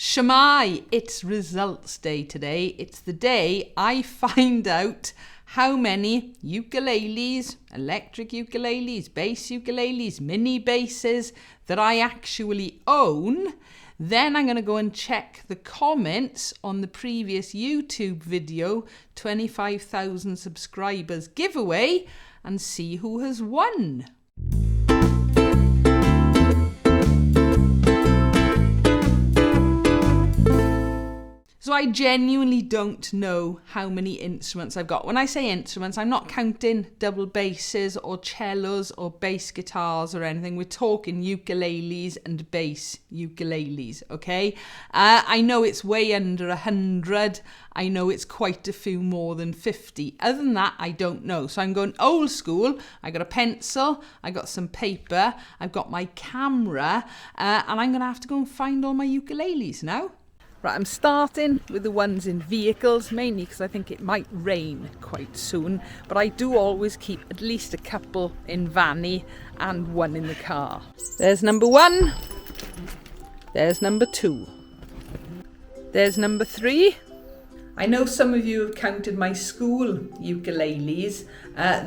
Shemai, it's results day today. It's the day I find out how many ukuleles, electric ukuleles, bass ukuleles, mini basses that I actually own. Then I'm going to go and check the comments on the previous YouTube video, 25,000 subscribers giveaway, and see who has won. So I genuinely don't know how many instruments I've got. When I say instruments, I'm not counting double basses or cellos or bass guitars or anything. We're talking ukuleles and bass ukuleles, okay? I know it's way under 100. I know it's quite a few more than 50. Other than that, I don't know. So I'm going old school. I got a pencil. I got some paper. I've got my camera. And I'm going to have to go and find all my ukuleles now. Right, I'm starting with the ones in vehicles, mainly because I think it might rain quite soon, but I do always keep at least a couple in vanny and one in the car. There's number 1, there's number 2, there's number 3. I know some of you have counted my school ukuleles.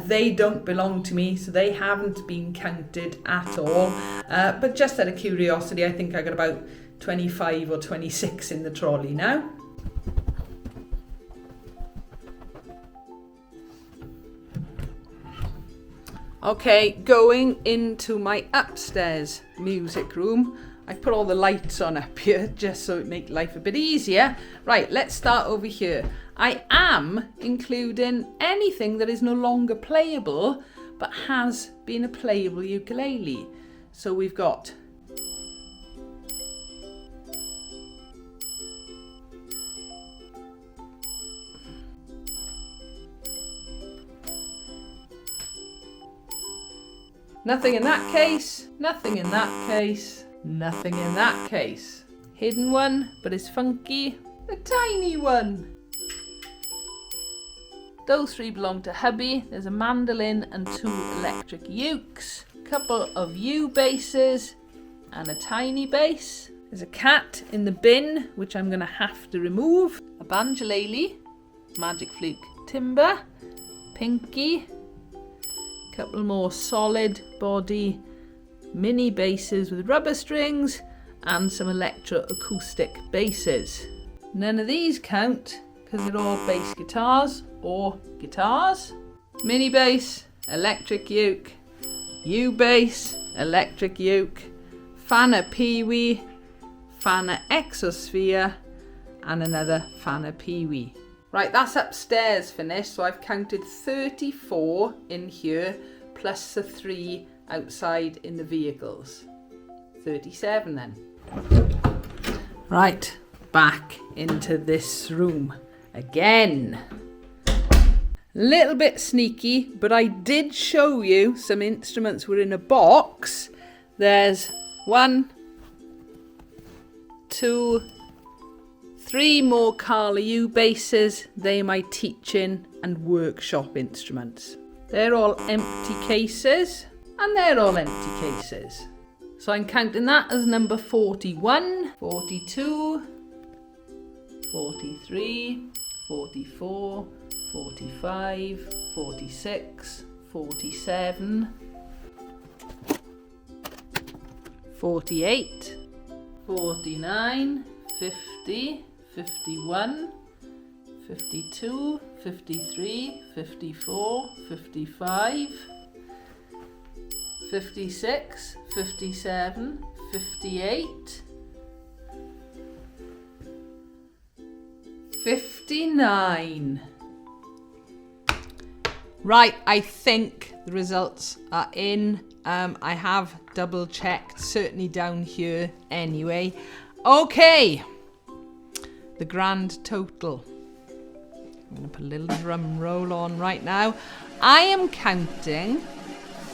They don't belong to me, so they haven't been counted at all. But just out of curiosity, I think I got about 25 or 26 in the trolley now. Okay, going into my upstairs music room. I put all the lights on up here just so it make life a bit easier. Right, let's start over here. I am including anything that is no longer playable but has been a playable ukulele. So we've got nothing in that case, nothing in that case, nothing in that case. Hidden one, but it's funky. A tiny one. Those 3 belong to hubby. There's a mandolin and 2 electric ukes. Couple of U basses and a tiny bass. There's a cat in the bin, which I'm going to have to remove. A banjolele, magic fluke timber, pinky. Couple more solid body mini basses with rubber strings and some electro-acoustic basses. None of these count because they're all bass guitars or guitars. Mini bass, electric uke, U bass, electric uke, Fana Peewee, Fana Exosphere, and another Fana Peewee. Right, that's upstairs finished, so I've counted 34 in here, plus the 3 outside in the vehicles. 37 then. Right, back into this room again. Little bit sneaky, but I did show you some instruments were in a box. There's 1, 2, 3 more Carla U basses. They're my teaching and workshop instruments. They're all empty cases, and they're all empty cases. So I'm counting that as number 41, 42, 43, 44, 45, 46, 47, 48, 49, 50, 51, 52, 53, 54, 55, 56, 57, 58, 59. Right, I think the results are in. I have double checked, certainly down here anyway. Okay, the grand total. I'm going to put a little drum roll on right now. I am counting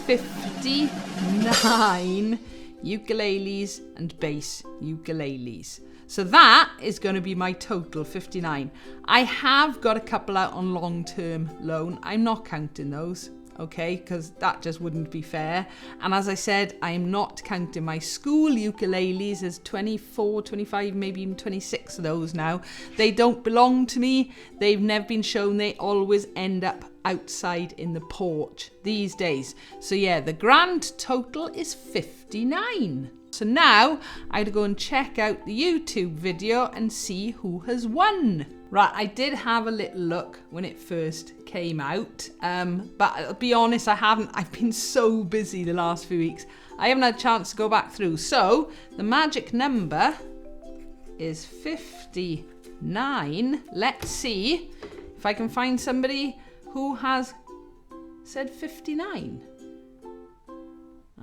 59 ukuleles and bass ukuleles. So that is going to be my total, 59. I have got a couple out on long-term loan. I'm not counting those. okay, because that just wouldn't be fair. And as I said, I am not counting my school ukuleles. There's 24, 25, maybe even 26 of those now. They don't belong to me. They've never been shown. They always end up outside in the porch these days. So yeah, the grand total is 59. So now I had to go and check out the YouTube video and see who has won. Right, I did have a little look when it first came out, but I'll be honest, I've been so busy the last few weeks, I haven't had a chance to go back through. So the magic number is 59. Let's see if I can find somebody who has said 59.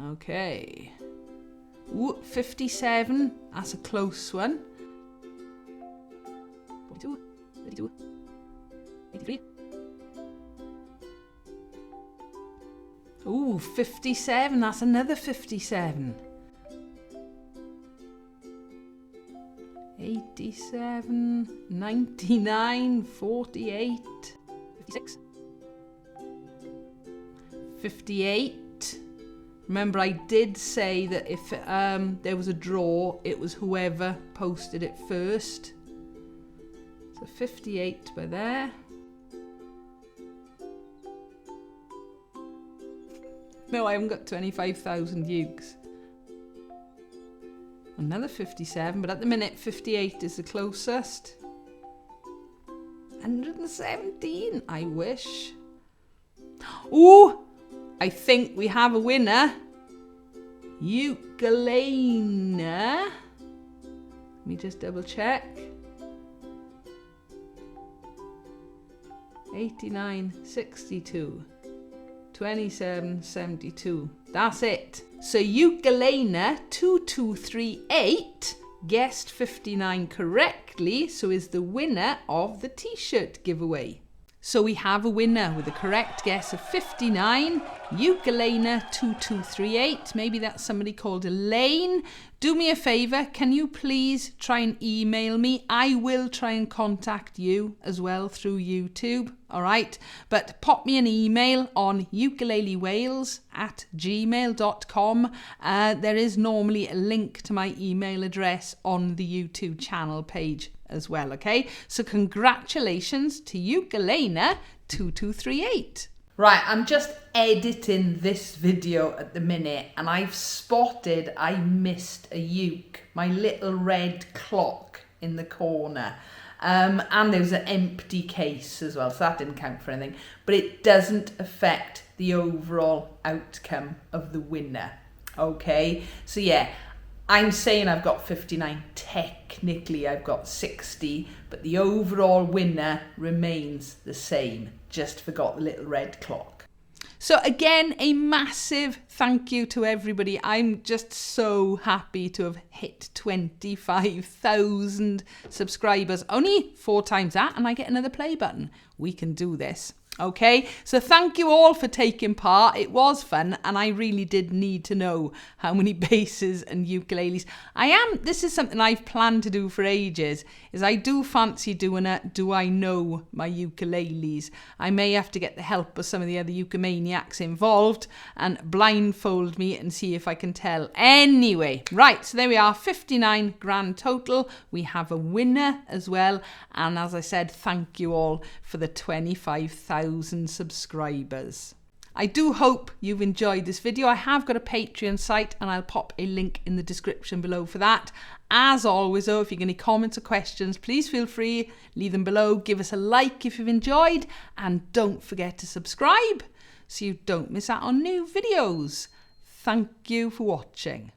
Okay. Ooh, 57, that's a close one. 42, 32, 83. Ooh, 57, that's another 57. 87, 99, 48, 56, 58. Remember, I did say that if there was a draw, it was whoever posted it first. So 58 by there. No, I haven't got 25,000 ukes. Another 57, but at the minute 58 is the closest. 117, I wish. Ooh! I think we have a winner. Ukulele. Let me just double check. 89, 62, 27, 72. That's it. So Ukulele 2238 guessed 59 correctly, so is the winner of the t-shirt giveaway. So we have a winner with a correct guess of 59, Ukulele 2238. Maybe that's somebody called Elaine. Do me a favour, can you please try and email me? I will try and contact you as well through YouTube, all right? But pop me an email on ukulelewales@gmail.com. There is normally a link to my email address on the YouTube channel page as well, okay? So congratulations to Ukulele 2238. Right, I'm just editing this video at the minute and I've spotted I missed a uke, my little red clock in the corner. And there was an empty case as well, so that didn't count for anything. But it doesn't affect the overall outcome of the winner, okay? So yeah, I'm saying I've got 59, technically I've got 60, but the overall winner remains the same. Just forgot the little red clock. So again, a massive thank you to everybody. I'm just so happy to have hit 25,000 subscribers. Only 4 times that and I get another play button. We can do this. Okay, so thank you all for taking part. It was fun and I really did need to know how many basses and ukuleles. This is something I've planned to do for ages, is I do fancy doing a Do I Know My Ukuleles. I may have to get the help of some of the other ukumaniacs involved and blindfold me and see if I can tell. Anyway, right, so there we are, 59 grand total. We have a winner as well. And as I said, thank you all for the 25,000 subscribers. I do hope you've enjoyed this video. I have got a Patreon site and I'll pop a link in the description below for that. As always though, if you've got any comments or questions, please feel free, leave them below. Give us a like if you've enjoyed and don't forget to subscribe so you don't miss out on new videos. Thank you for watching.